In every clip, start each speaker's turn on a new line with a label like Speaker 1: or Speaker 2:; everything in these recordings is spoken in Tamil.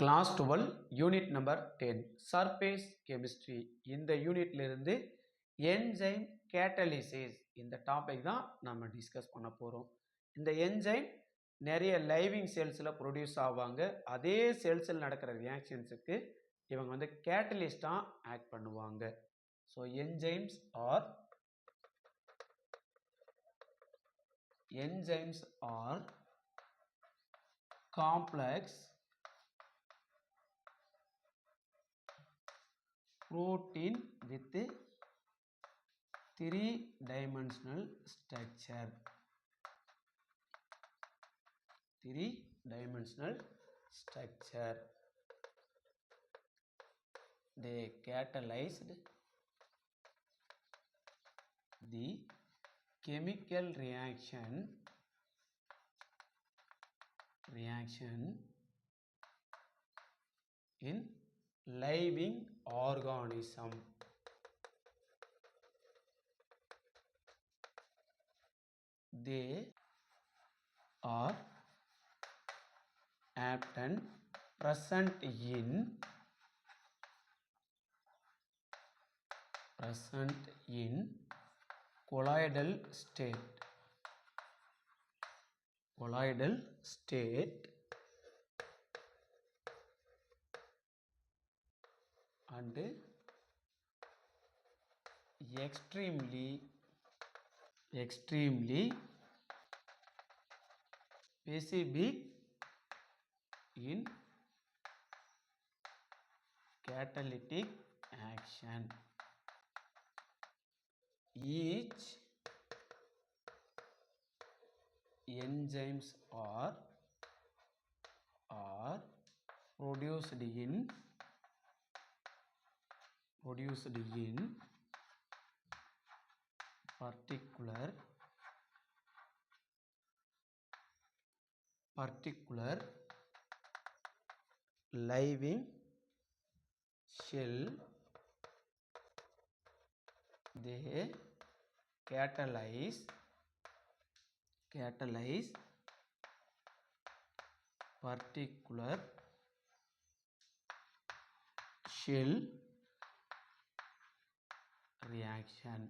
Speaker 1: Class 12 Unit number 10 Surface Chemistry. இந்த யூனிட்ல இருந்து என்சைம் கேட்டலிசிஸ் இந்த டாபிக் தான் நம்ம டிஸ்கஸ் பண்ண போறோம். இந்த என்சைம் நிறைய லைவிங் செல்ஸ்ல ப்ரொடியூஸ் ஆவாங்க. அதே செல்ஸ்ல நடக்கிற ரியாக்ஷன்ஸுக்கு இவங்க வந்து கேட்டலிஸ்டா ஆக்ட் பண்ணுவாங்க. So enzymes are complex protein with three-dimensional structure. They catalyzed the chemical reaction in living organism. They are often present in colloidal state and extremely specific in catalytic action. Each enzymes are produced in particular living cell. They catalyze particular cell reaction.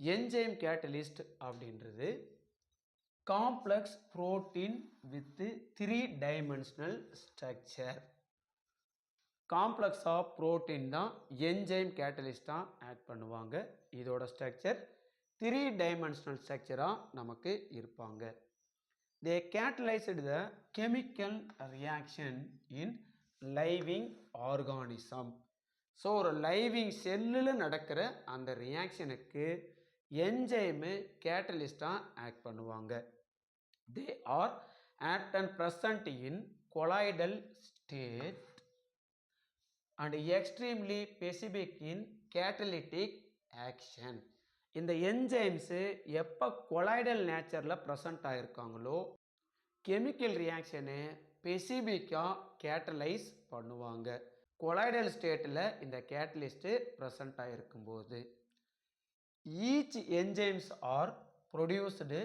Speaker 1: Enzyme catalyst அப்படின்றது complex protein with 3-dimensional structure. Complex of protein தான் என்சைம் கேட்டலிஸ்டாக ஆக்ட் பண்ணுவாங்க. இதோட ஸ்ட்ரக்சர் 3-dimensional ஸ்ட்ரக்சராக நமக்கு இருப்பாங்க. They catalysed the chemical reaction in living organism. So ஒரு லைவிங் செல்லில் நடக்கிற அந்த ரியாக்ஷனுக்கு என்சைமு கேட்டலிஸ்டாக ஆக்ட் பண்ணுவாங்க. They are often present in colloidal state and extremely specific in catalytic action. இந்த என்சைம்ஸு எப்போ கொலாய்டல் நேச்சரில் ப்ரெசண்ட் ஆகிருக்காங்களோ கெமிக்கல் ரியாக்ஷனை ஸ்பெசிஃபிக்காக கேட்டலைஸ் பண்ணுவாங்க. கொலாய்டல் ஸ்டேட்டில் இந்த கேட்டலிஸ்ட்டு ப்ரெசண்ட் ஆகிருக்கும்போது each enzymes are produced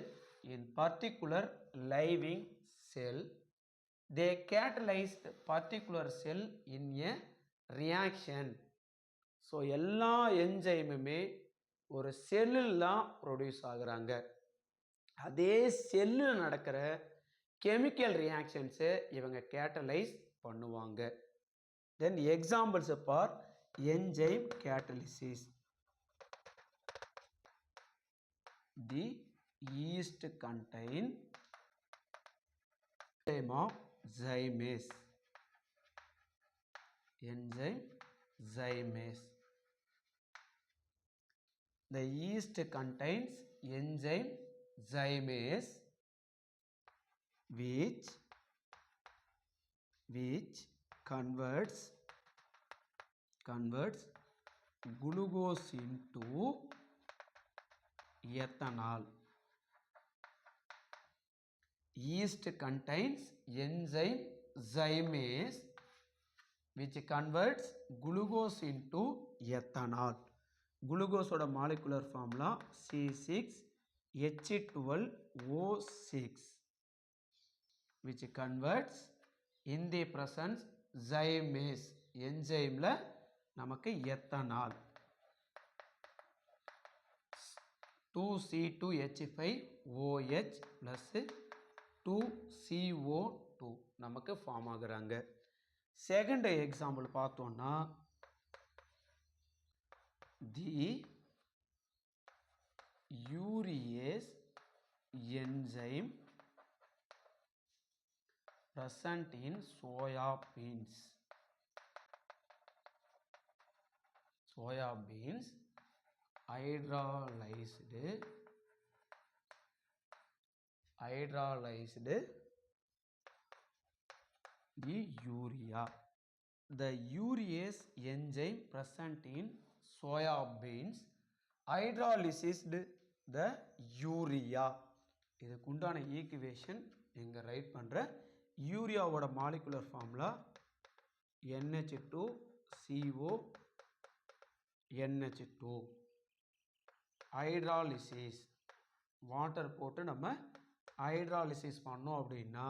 Speaker 1: in particular living cell. They catalysed particular cell in a reaction. So எல்லா என்சைமுமே ஒரு செல்லில் தான் ப்ரொடியூஸ் ஆகுறாங்க. அதே செல்லில் நடக்கிற கெமிக்கல் ரியாக்ஷன்ஸை இவங்க கேட்டலைஸ் பண்ணுவாங்க. Then examples for enzyme catalysis. The yeast contain enzyme of zymase. The yeast contains enzyme zymase which converts glucose into ethanol. Yeast contains enzyme zymase which converts glucose into ethanol. Glucose oda molecular formula C6H12O6. which converts in the presence zymase enzymeல நமக்கு எத்தனால் 2C2H5OH plus 2CO2 நமக்கு ஃபார்ம் ஆகுறாங்க. செகண்ட் எக்ஸாம்பிள் பார்த்தோம்னா the urease enzyme present in soya beans hydrolyzed the urea. The urease enzyme present in soya beans hydrolyzed the urea. இதுக்கு உண்டான ஈக்குவேஷன் இங்க ரைட் பண்ற. யூரியாவோட molecular formula NH2CO NH2. Hydrolysis water போட்டு நம்ம ஹைட்ராலிசிஸ் பண்ணோம் அப்படின்னா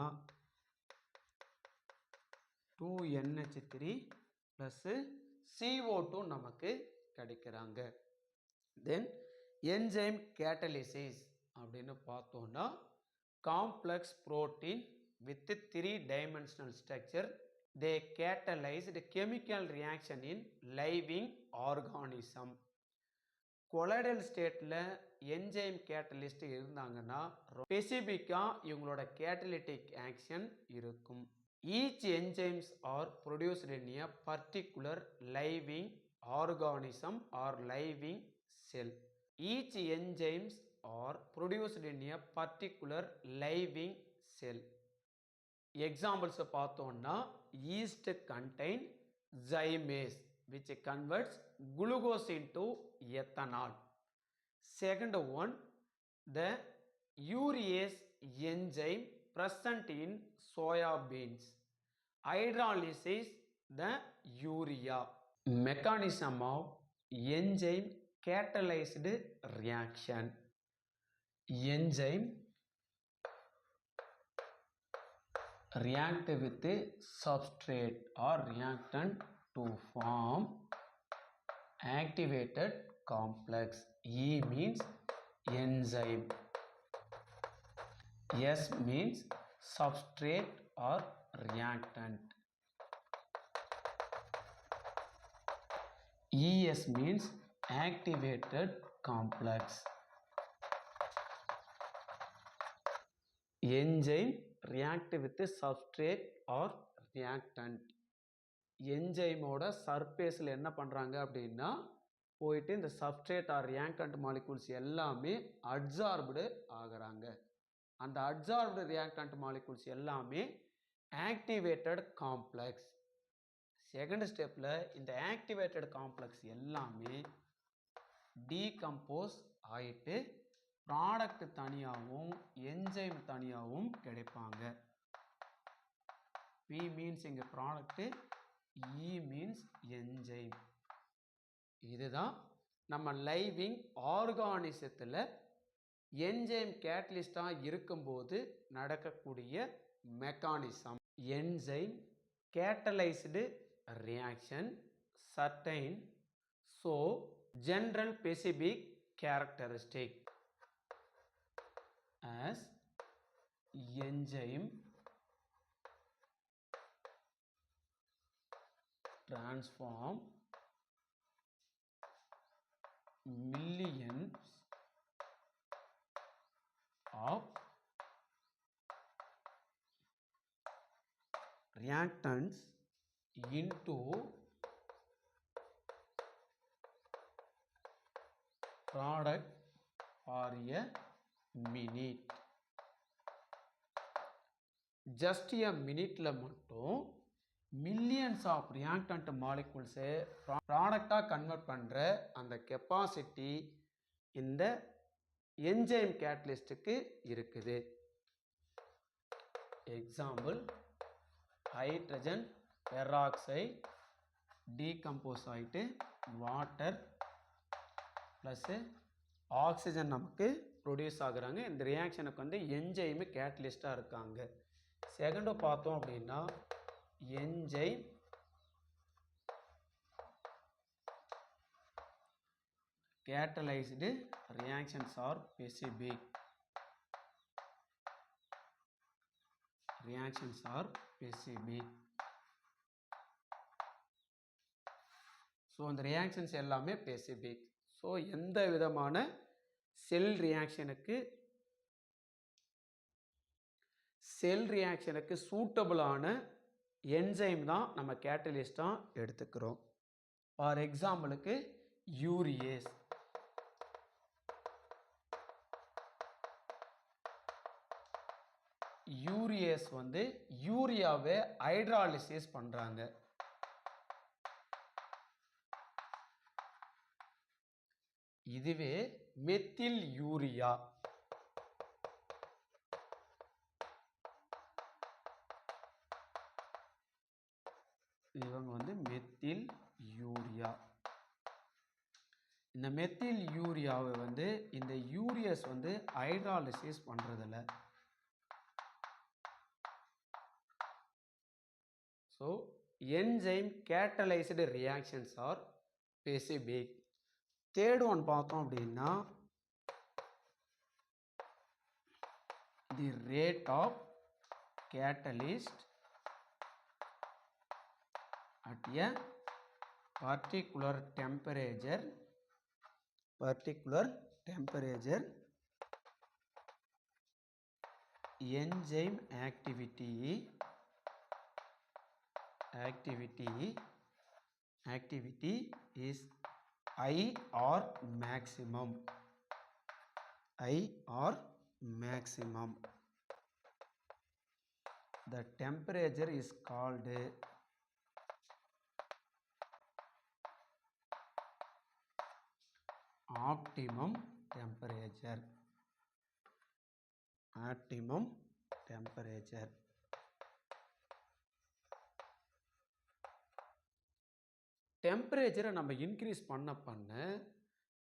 Speaker 1: 2NH3 plus CO2 நமக்கு கிடைக்கிறாங்க. தென் என்சைம் கேட்டலிசிஸ் அப்படின்னு பார்த்தோம்னா complex protein with 3-dimensional structure they catalyze the chemical reaction in living organism. Colloidal ஸ்டேட்ல என்சைம் கேட்டலிஸ்ட் இருந்தாங்கன்னா ஸ்பெசிபிக்கா இவங்களோட கேட்டலிட்டிக் ஆக்ஷன் இருக்கும். Each enzymes R produced in a particular living organism or living cell. Each enzymes are produced in a particular living cell. Examples பார்த்தோம்னா yeast contain zymase which converts glucose into ethanol. Second one, the urease enzyme present in soya beans hydrolyzes the urea. Mechanism of enzyme catalyzed reaction. Enzyme react with the substrate or reactant to form activated complex. E means enzyme, S means substrate or reactant, ES means activated complex. Enzyme react with the substrate or reactant. என்சைமோட சர்ஃபேஸில் என்ன பண்ணுறாங்க அப்படின்னா போயிட்டு இந்த சப்ஸ்ட்ரேட் ஆர் ரியாக்டன்ட் மாலிகூல்ஸ் எல்லாமே அட்சார்ப்டு ஆகிறாங்க. அந்த அட்சார்ப்டு ரியாக்டன்ட் மாலிகூல்ஸ் எல்லாமே ஆக்டிவேட்டட் காம்ப்ளெக்ஸ். செகண்ட் ஸ்டெப்பில் இந்த ஆக்டிவேட்டட் காம்ப்ளெக்ஸ் எல்லாமே டீகம்போஸ் ஆகிட்டு ப்ராடக்ட் தனியாகவும் என்சைம் தனியாகவும் கிடைப்பாங்க. P மீன்ஸ் இங்கே ப்ராடக்ட்டு, E மீன்ஸ் என்சைம். இதுதான் நம்ம லைவிங் ஆர்கானிசத்தில் என்சைம் கேட்டலிஸ்டாக இருக்கும்போது நடக்கக்கூடிய mechanism. Enzyme catalysed reaction certain so general specific characteristic as enzyme transform millions of reactants into product for a minute. Just a minuteல மட்டும் மில்லியன்ஸ் ஆஃப் ரியாக்டன்ட் மாலிகூல்ஸை ப்ராடக்டாக கன்வெர்ட் பண்ணுற அந்த கெப்பாசிட்டி இந்த என்சைம் கேட்டலிஸ்ட்டுக்கு இருக்குது. எக்ஸாம்பிள், ஹைட்ரஜன் பெராக்சைடு டீகம்போஸ் ஆகிட்டு வாட்டர் ப்ளஸ்ஸு ஆக்சிஜன் நமக்கு ப்ரொடியூஸ் ஆகுறாங்க. இந்த ரியாக்ஷனுக்கு வந்து என்சைமு கேட்டலிஸ்டாக இருக்காங்க. செகண்ட் பார்த்தோம் அப்படின்னா enzyme catalyzed reactions are specific. Reactions are specific. So அந்த ரியாக்ஷன்ஸ் எல்லாமே ஸ்பெசிஃபிக். ஸோ எந்த விதமான செல் ரியாக்ஷனுக்கு சூட்டபிளான என்சைம் தான் நம்ம கேட்டலிஸ்டாக எடுத்துக்கிறோம். ஃபார் எக்ஸாம்பிளுக்கு யூரியேஸ். யூரியேஸ் வந்து யூரியாவை ஹைட்ராலிசிஸ் பண்ணுறாங்க. இதுவே மெத்தில் யூரியா. இவங்க வந்து மெத்தில் யூரியா. இந்த மெத்தில் யூரியாவை வந்து இந்த யூரியஸ் வந்து ஹைட்ராலிசிஸ் பண்ணுறதில்ல. So enzyme catalysed reactions are specific. Third one பார்த்தோம் அப்படின்னா the rate of catalyst at a particular temperature enzyme activity is high or maximum. The temperature is called optimum temperature. டெம்பரேச்சரை நம்ம இன்க்ரீஸ் பண்ண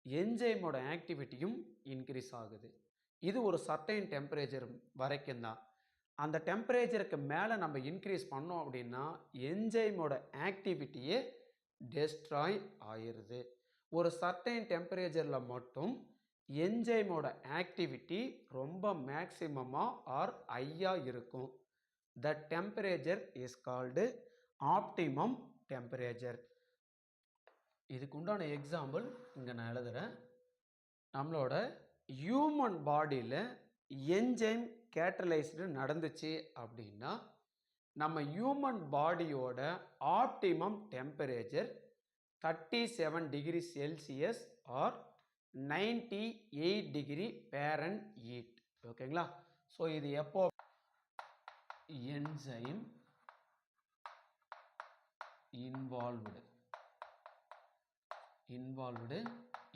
Speaker 1: என்சைமோட ஆக்டிவிட்டியும் இன்க்ரீஸ் ஆகுது. இது ஒரு சர்டைன் டெம்பரேச்சர் வரைக்கும் தான். அந்த டெம்பரேச்சருக்கு மேலே நம்ம இன்க்ரீஸ் பண்ணோம் அப்படின்னா என்சைமோட ஆக்டிவிட்டியே டெஸ்ட்ராய் ஆயிடுது. ஒரு சர்டைன் டெம்பரேச்சரில் மட்டும் என்சைமோட ஆக்டிவிட்டி ரொம்ப மேக்சிமமாக ஆர் ஹையாக இருக்கும். த temperature is called optimum temperature. இதுக்கு உண்டான எக்ஸாம்பிள் இங்கே நான் எழுதுகிறேன். நம்மளோட ஹியூமன் பாடியில் என்சைம் கேட்டலைஸ்டு நடந்துச்சு அப்படின்னா நம்ம ஹியூமன் பாடியோட optimum temperature 37 degree Celsius or 98 degree Fahrenheit. ஓகேங்களா? ஸோ இது எப்போ enzyme involved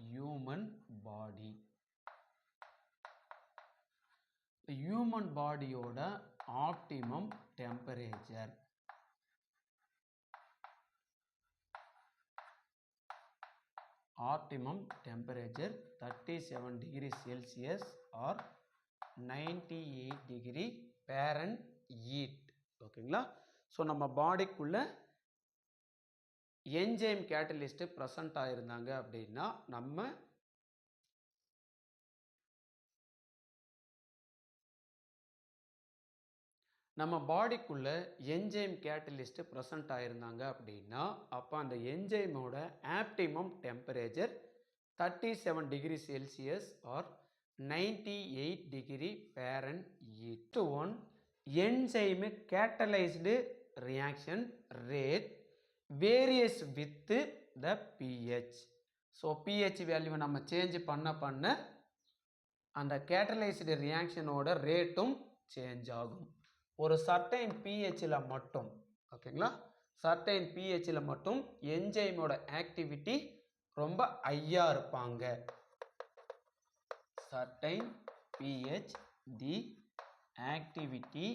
Speaker 1: human body. Human பாடியோட optimum temperature optimum temperature 37 degree Celsius or 98 degree Fahrenheit. ஓகேங்களா? ஸோ நம்ம பாடிக்குள்ள என்சைம் கேட்டலிஸ்ட் ப்ரெசன்ட் ஆயிருந்தாங்க அப்படின்னா நம்ம பாடிக்குள்ள என்சைம் கேட்டலிஸ்ட் ப்ரெசன்ட் ஆயிருந்தாங்க அப்படின்னா அப்போ அந்த என்சைமோட optimum temperature 37 degree Celsius or 98 degree Fahrenheit. One enzyme catalysed reaction rate varies with the pH. So pH வேல்யூவை நம்ம சேஞ்ச் பண்ண அந்த கேட்டலைஸ்டு ரியாக்ஷனோட ரேட்டும் சேஞ்ச் ஆகும். ஒரு சர்டைன் பிஹெச்சில் மட்டும், ஓகேங்களா, சர்டைன் பிஹெச்சில் மட்டும் என்சைமோட ஆக்டிவிட்டி ரொம்ப ஹையாக இருப்பாங்க. Certain pH the activity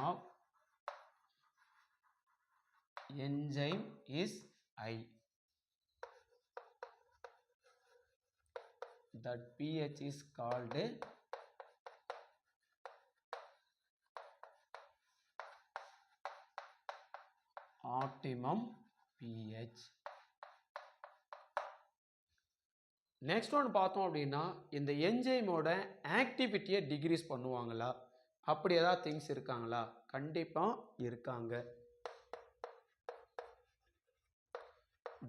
Speaker 1: of enzyme is high. That pH is called optimum pH. Next one பார்த்தோம் அப்படின்னா இந்த என்சைமோட ஆக்டிவிட்டியை டிக்ரீஸ் பண்ணுவாங்களா, அப்படி ஏதாவது திங்ஸ் இருக்காங்களா? கண்டிப்பா இருக்காங்க.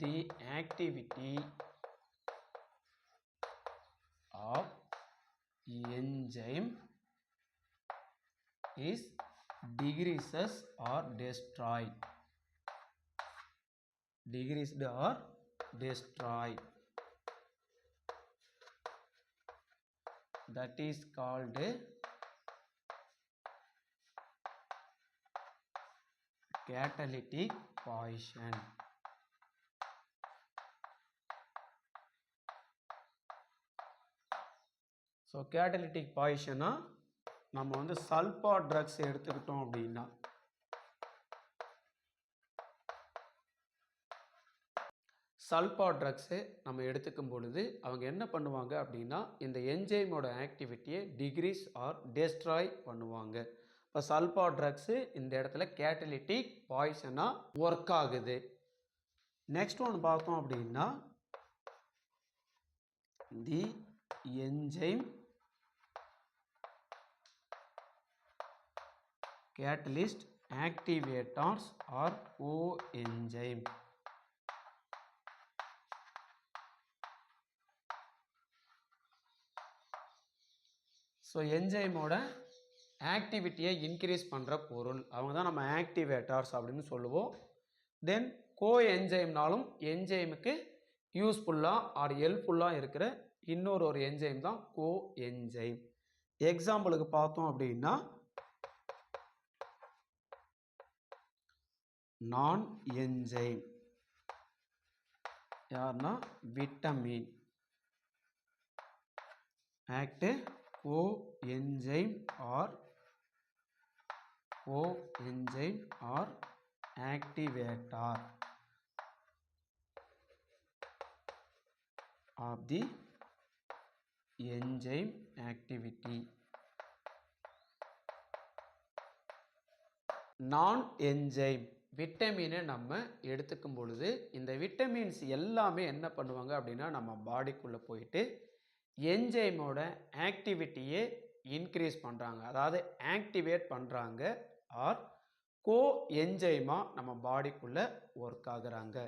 Speaker 1: தி activity of enzyme is decreases or destroyed. Decreased or destroyed. That is called catalytic poison. So catalytic பாய்ஷனா நம்ம வந்து சல்பா ட்ரக்ஸ் எடுத்துக்கிட்டோம் அப்படின்னா சல்பா ட்ரக்ஸு நம்ம எடுத்துக்கும் பொழுது அவங்க என்ன பண்ணுவாங்க அப்படின்னா இந்த என்சைமோட ஆக்டிவிட்டியை டிக்ரீஸ் ஆர் டெஸ்ட்ராய் பண்ணுவாங்க. இப்போ சல்பா ட்ரக்ஸு இந்த இடத்துல கேட்டலிட்டிக் பாய்சனாக ஒர்க் ஆகுது. நெக்ஸ்ட் ஒன்று பார்த்தோம் அப்படின்னா the enzyme catalyst activators or coenzyme. ஸோ என்சைமோட ஆக்டிவிட்டியை இன்க்ரீஸ் பண்ணுற பொருள் அவங்க தான் நம்ம ஆக்டிவேட்டர்ஸ் அப்படின்னு சொல்லுவோம். தென் கோ என்சைம்னாலும் என்சைமுக்கு யூஸ்ஃபுல்லாக ஆர் ஹெல்ப்ஃபுல்லாக இருக்கிற இன்னொரு என்சைம் தான் கோ என்சைம். எக்ஸாம்பிளுக்கு பார்த்தோம் அப்படின்னா நான் என்சைம் யாருன்னா vitamin act coenzyme or activator of the enzyme activity. நான் என்சைம் விட்டமினை நம்ம எடுத்துக்கும் பொழுது இந்த விட்டமின்ஸ் எல்லாமே என்ன பண்ணுவாங்க அப்படின்னா நம்ம பாடிக்குள்ளே போயிட்டு என்சைமோட ஆக்டிவிட்டியை இன்க்ரீஸ் பண்ணுறாங்க, அதாவது ஆக்டிவேட் பண்ணுறாங்க ஆர் கோ என்சைமாக நம்ம பாடிக்குள்ளே ஒர்க் ஆகுறாங்க.